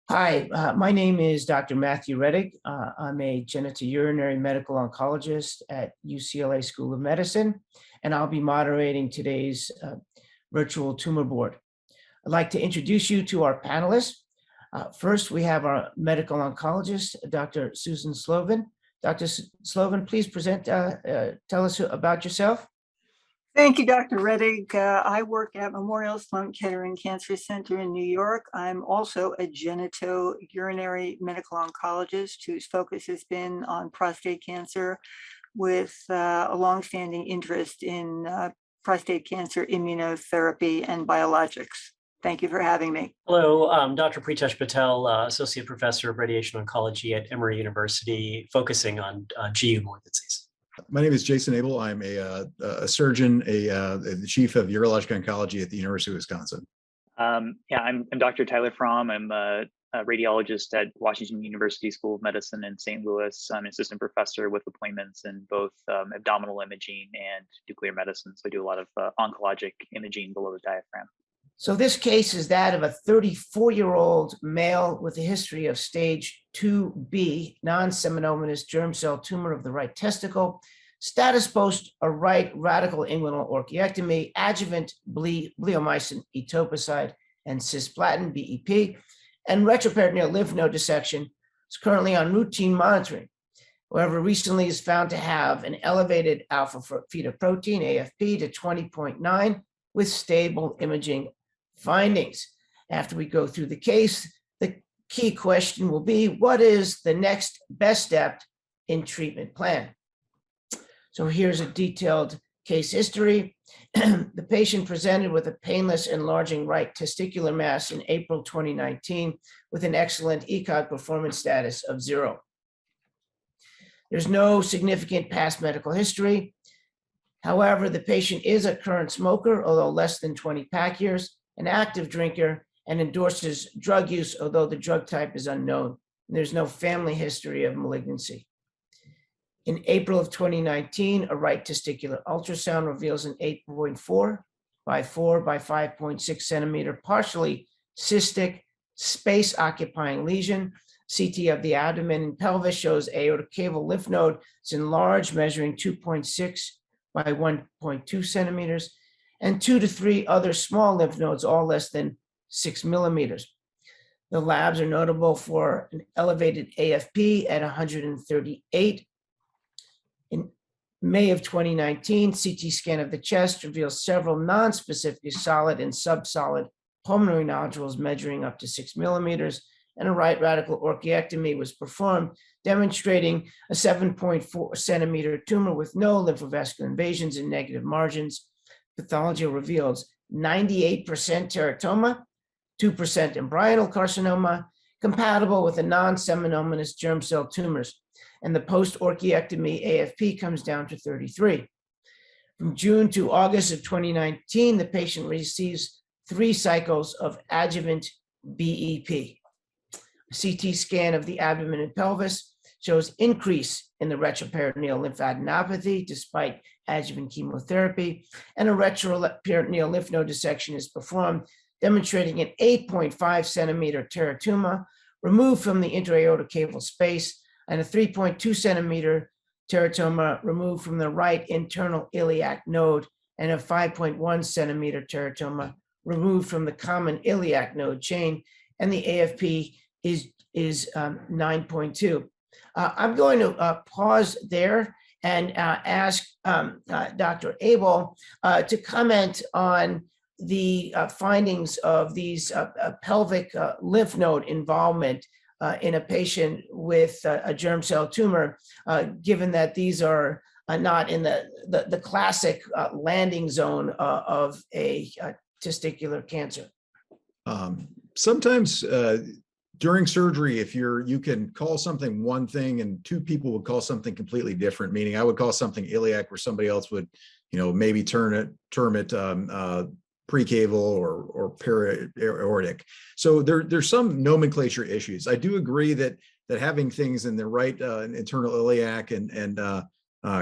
Hi, my name is Dr. Matthew Reddick. I'm a genitourinary medical oncologist at UCLA School of Medicine, and I'll be moderating today's virtual tumor board. I'd like to introduce you to our panelists. First, we have our medical oncologist, Dr. Susan Slovin. Dr. Slovin, please tell us about yourself. Thank you, Dr. Reddick. I work at Memorial Sloan Kettering Cancer Center in New York. I'm also a genitourinary medical oncologist whose focus has been on prostate cancer with a longstanding interest in prostate cancer immunotherapy and biologics. Thank you for having me. Hello, Dr. Pritesh Patel, Associate Professor of Radiation Oncology at Emory University, focusing on GU malignancies. My name is Jason Abel. I'm a surgeon, the chief of urologic oncology at the University of Wisconsin. I'm Dr. Tyler Fromm. I'm a radiologist at Washington University School of Medicine in St. Louis. I'm an assistant professor with appointments in both abdominal imaging and nuclear medicine. So I do a lot of oncologic imaging below the diaphragm. So this case is that of a 34-year-old male with a history of stage 2B non-seminomatous germ cell tumor of the right testicle, status post a right radical inguinal orchiectomy, adjuvant bleomycin etoposide and cisplatin BEP, and retroperitoneal lymph node dissection. Is currently on routine monitoring. However, recently is found to have an elevated alpha fetoprotein AFP to 20.9 with stable imaging findings. After we go through the case, the key question will be, what is the next best step in treatment plan? So here's a detailed case history. The patient presented with a painless enlarging right testicular mass in April 2019 with an excellent ECOG performance status of 0. There's no significant past medical history. However, the patient is a current smoker, although less than 20 pack years, an active drinker, and endorses drug use, although the drug type is unknown. There's no family history of malignancy. In April of 2019, a right testicular ultrasound reveals an 8.4 by 4 by 5.6 centimeter partially cystic space-occupying lesion. CT of the abdomen and pelvis shows aortocaval lymph node. It's enlarged, measuring 2.6 by 1.2 centimeters, and 2 to 3 other small lymph nodes, all less than 6 millimeters. The labs are notable for an elevated AFP at 138. In May of 2019, CT scan of the chest reveals several non-specific solid and subsolid pulmonary nodules measuring up to 6 millimeters, and a right radical orchiectomy was performed, demonstrating a 7.4 centimeter tumor with no lymphovascular invasions and negative margins. Pathology reveals 98% teratoma, 2% embryonal carcinoma, compatible with the non-seminomatous germ cell tumors. And the post-orchiectomy AFP comes down to 33. From June to August of 2019, the patient receives 3 cycles of adjuvant BEP. A CT scan of the abdomen and pelvis shows increase in the retroperitoneal lymphadenopathy despite adjuvant chemotherapy, and a retroperitoneal lymph node dissection is performed, demonstrating an 8.5 centimeter teratoma removed from the intra-aortocaval space and a 3.2 centimeter teratoma removed from the right internal iliac node, and a 5.1 centimeter teratoma removed from the common iliac node chain, and the AFP is 9.2. I'm going to pause there and ask Dr. Abel to comment on the findings of these pelvic lymph node involvement in a patient with a germ cell tumor, given that these are not in the classic landing zone of a testicular cancer. Sometimes during surgery, if you can call something one thing and 2 people would call something completely different, meaning I would call something iliac where somebody else would, maybe term it precaval or para-aortic. So there's some nomenclature issues. I do agree that having things in the right internal iliac and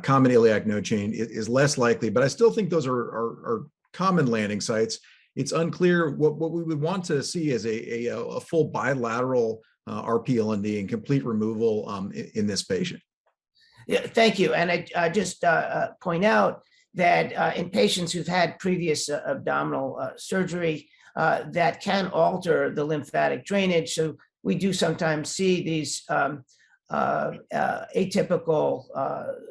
common iliac node chain is less likely, but I still think those are common landing sites. it's unclear. What we would want to see is a full bilateral RP-LND and complete removal in this patient. Yeah, thank you. And I just point out that in patients who've had previous abdominal surgery, that can alter the lymphatic drainage. So we do sometimes see these atypical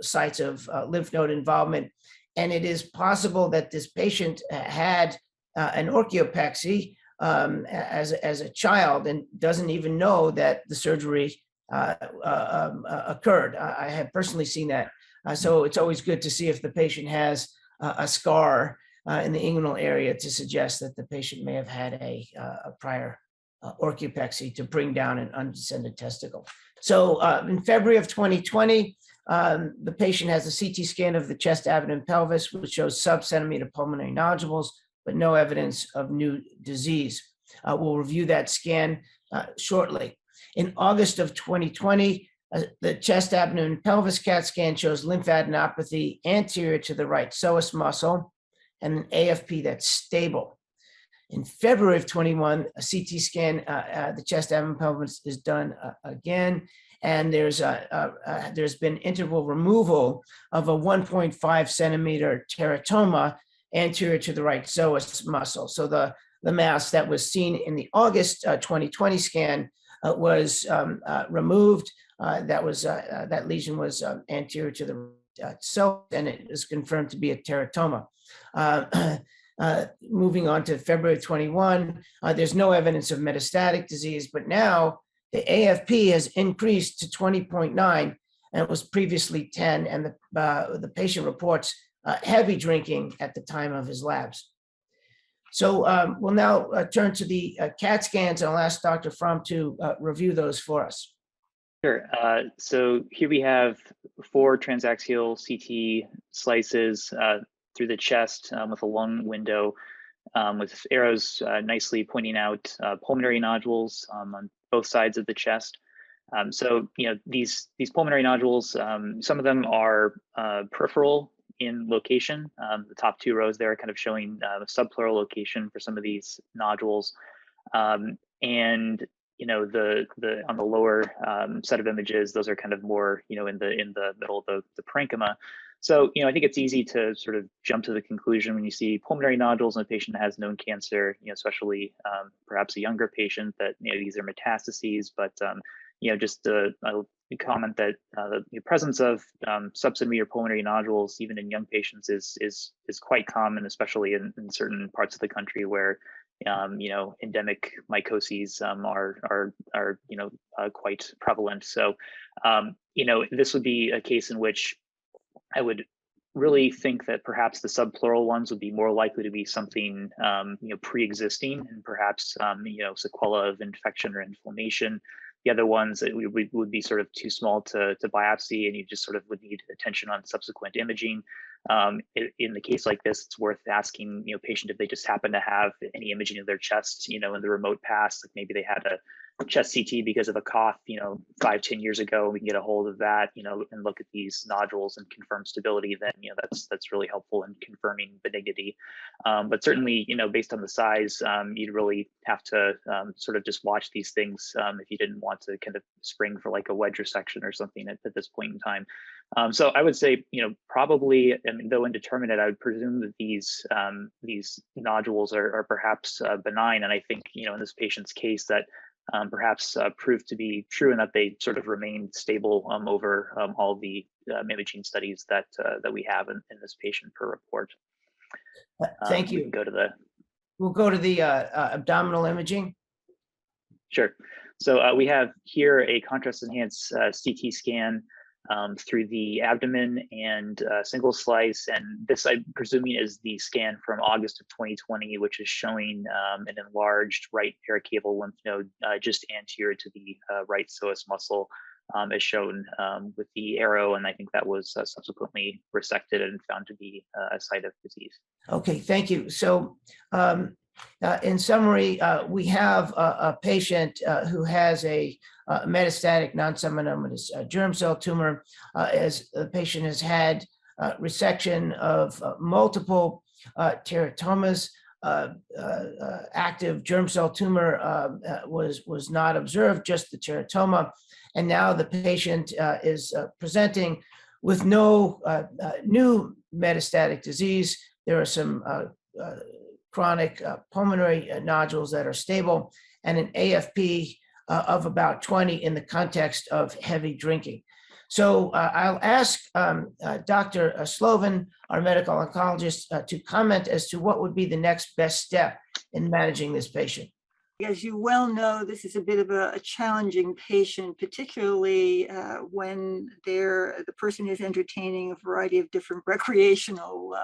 sites of lymph node involvement. And it is possible that this patient had an orchiectomy as a child and doesn't even know that the surgery occurred. I have personally seen that. So it's always good to see if the patient has a scar in the inguinal area to suggest that the patient may have had a prior orchiectomy to bring down an undescended testicle. So in February of 2020, the patient has a CT scan of the chest, abdomen, pelvis, which shows sub-centimeter pulmonary nodules, but no evidence of new disease. We'll review that scan shortly. In August of 2020, the chest, abdomen, pelvis CAT scan shows lymphadenopathy anterior to the right psoas muscle and an AFP that's stable. In February of 21, a CT scan, the chest, abdomen, pelvis is done again, and there's been interval removal of a 1.5 centimeter teratoma anterior to the right psoas muscle. So the mass that was seen in the August 2020 scan was removed. That lesion was anterior to the psoas, and it is confirmed to be a teratoma. Moving on to February 21, there's no evidence of metastatic disease, but now the AFP has increased to 20.9, and it was previously 10, and the patient reports heavy drinking at the time of his labs. So we'll now turn to the CAT scans, and I'll ask Dr. Fromm to review those for us. Sure. So here we have 4 transaxial CT slices through the chest with a lung window with arrows nicely pointing out pulmonary nodules on both sides of the chest. So, these pulmonary nodules, some of them are peripheral in location. The top 2 rows there are kind of showing subpleural location for some of these nodules. And the on the lower set of images, those are kind of more in the middle of the parenchyma. So I think it's easy to sort of jump to the conclusion when you see pulmonary nodules and a patient has known cancer, especially perhaps a younger patient, that these are metastases. But just a comment that the presence of subcentimeter pulmonary nodules even in young patients is quite common, especially in certain parts of the country where endemic mycoses are quite prevalent. So this would be a case in which I would really think that perhaps the subpleural ones would be more likely to be something pre-existing and perhaps sequela of infection or inflammation. The other ones that would be sort of too small to biopsy, and you just sort of would need attention on subsequent imaging. In the case like this, it's worth asking patient if they just happen to have any imaging of their chest in the remote past, like maybe they had a chest CT because of a cough 5-10 years ago. We can get a hold of that and look at these nodules and confirm stability. Then that's really helpful in confirming benignity. But certainly based on the size, you'd really have to sort of just watch these things if you didn't want to kind of spring for like a wedge resection or something at this point in time. So I would say probably, though indeterminate, I would presume that these nodules are perhaps benign, and I think in this patient's case that perhaps proved to be true, and that they sort of remained stable over all the imaging studies that we have in this patient per report. Thank you. We'll go to the abdominal imaging. Sure. So we have here a contrast enhanced CT scan through the abdomen and single slice, and this I'm presuming is the scan from August of 2020, which is showing an enlarged right paracaval lymph node just anterior to the right psoas muscle, as shown with the arrow, and I think that was subsequently resected and found to be a site of disease. Okay, thank you. So in summary, we have a patient who has a metastatic non-seminomatous germ cell tumor, as the patient has had resection of multiple teratomas. active germ cell tumor was not observed, just the teratoma. And now the patient is presenting with no new metastatic disease. There are some chronic pulmonary nodules that are stable, and an AFP of about 20 in the context of heavy drinking. So I'll ask Dr. Slovin, our medical oncologist, to comment as to what would be the next best step in managing this patient. As you well know, this is a bit of a challenging patient, particularly when the person is entertaining a variety of different recreational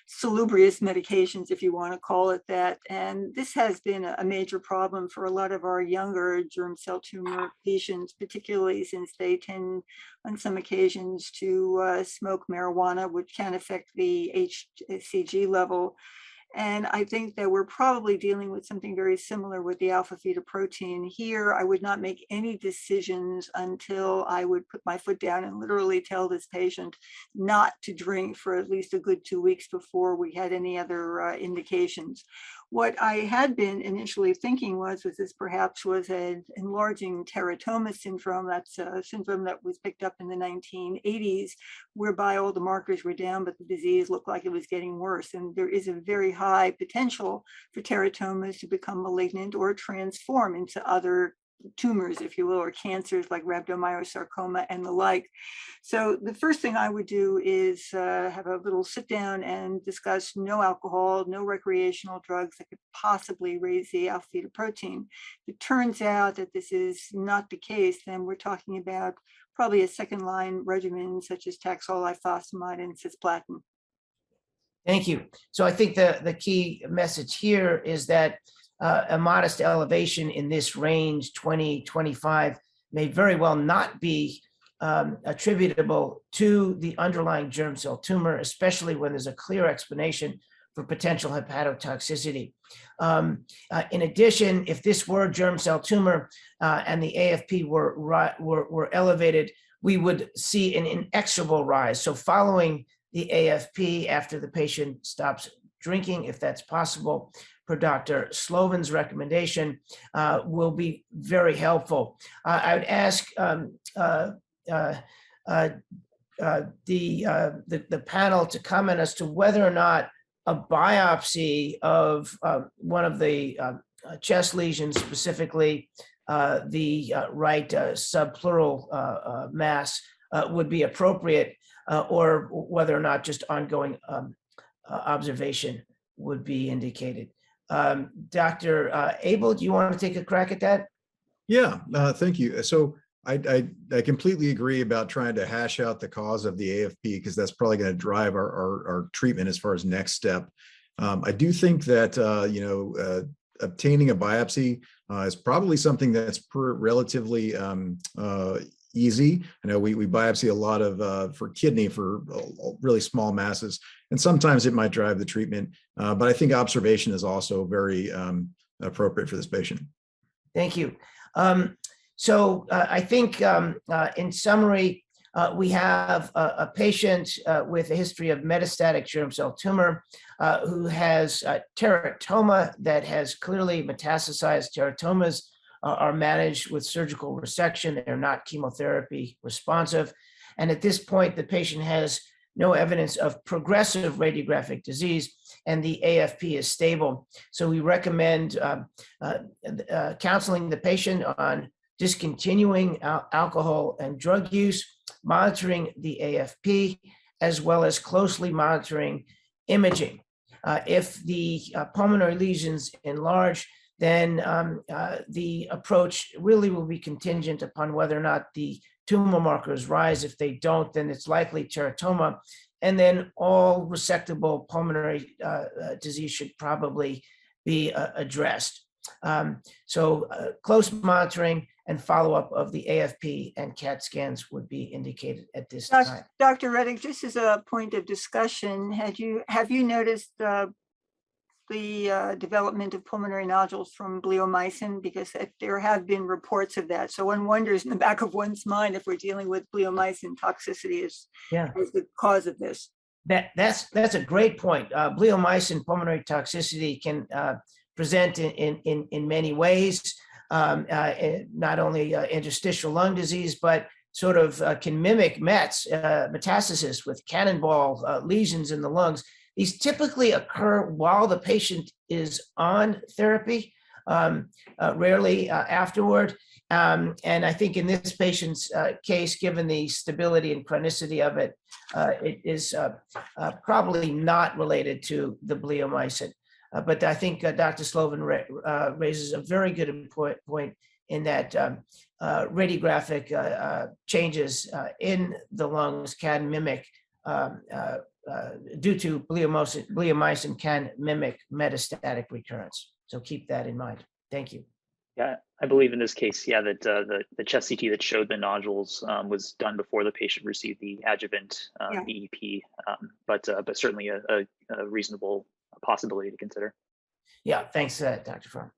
salubrious medications, if you want to call it that. And this has been a major problem for a lot of our younger germ cell tumor patients, particularly since they tend on some occasions to smoke marijuana, which can affect the HCG level. And I think that we're probably dealing with something very similar with the alpha fetoprotein here. I would not make any decisions until I would put my foot down and literally tell this patient not to drink for at least a good 2 weeks before we had any other indications. What I had been initially thinking was this perhaps was an enlarging teratoma syndrome. That's a syndrome that was picked up in the 1980s, whereby all the markers were down, but the disease looked like it was getting worse. And there is a very high potential for teratomas to become malignant or transform into other tumors, if you will, or cancers like rhabdomyosarcoma and the like. So the first thing I would do is have a little sit down and discuss no alcohol, no recreational drugs that could possibly raise the alpha fetoprotein. If it turns out that this is not the case, then we're talking about probably a second line regimen such as Taxol, ifosfamide, and cisplatin. Thank you. So I think the key message here is that a modest elevation in this range, 20, 25, may very well not be attributable to the underlying germ cell tumor, especially when there's a clear explanation for potential hepatotoxicity. In addition, if this were germ cell tumor and the AFP were elevated, we would see an inexorable rise. So following the AFP after the patient stops drinking, if that's possible, per Dr. Slovin's recommendation, will be very helpful. I would ask the panel to comment as to whether or not a biopsy of one of the chest lesions, specifically the right subpleural mass, would be appropriate, or whether or not just ongoing observation would be indicated. Dr. Abel, do you want to take a crack at that? Yeah, thank you. So I completely agree about trying to hash out the cause of the AFP, because that's probably going to drive our treatment as far as next step. I do think that obtaining a biopsy is probably something that's relatively easy. I know we biopsy a lot of for kidney for really small masses, and sometimes it might drive the treatment. But I think observation is also very appropriate for this patient. Thank you. So I think in summary, we have a patient with a history of metastatic germ cell tumor who has teratoma that has clearly metastasized. Teratomas are managed with surgical resection. They're not chemotherapy responsive. And at this point, the patient has no evidence of progressive radiographic disease, and the AFP is stable. So we recommend counseling the patient on discontinuing alcohol and drug use, monitoring the AFP, as well as closely monitoring imaging. If the pulmonary lesions enlarge, then the approach really will be contingent upon whether or not the tumor markers rise. If they don't, then it's likely teratoma. And then all resectable pulmonary disease should probably be addressed. So close monitoring and follow-up of the AFP and CAT scans would be indicated at this time. Dr. Reddick, just as a point of discussion, have you noticed the development of pulmonary nodules from bleomycin? Because there have been reports of that. So one wonders in the back of one's mind if we're dealing with bleomycin toxicity as the cause of this. That's a great point. Bleomycin pulmonary toxicity can present in many ways, not only interstitial lung disease, but sort of can mimic METs, metastasis with cannonball lesions in the lungs. These typically occur while the patient is on therapy, rarely afterward. And I think in this patient's case, given the stability and chronicity of it, it is probably not related to the bleomycin. But I think Dr. Slovan raises a very good point in that radiographic changes in the lungs can mimic, due to bleomycin can mimic metastatic recurrence. So keep that in mind. Thank you. Yeah, I believe in this case, yeah, that the chest CT that showed the nodules was done before the patient received the adjuvant Yeah. EEP, but certainly a reasonable possibility to consider. Yeah, thanks, Dr. Fromm.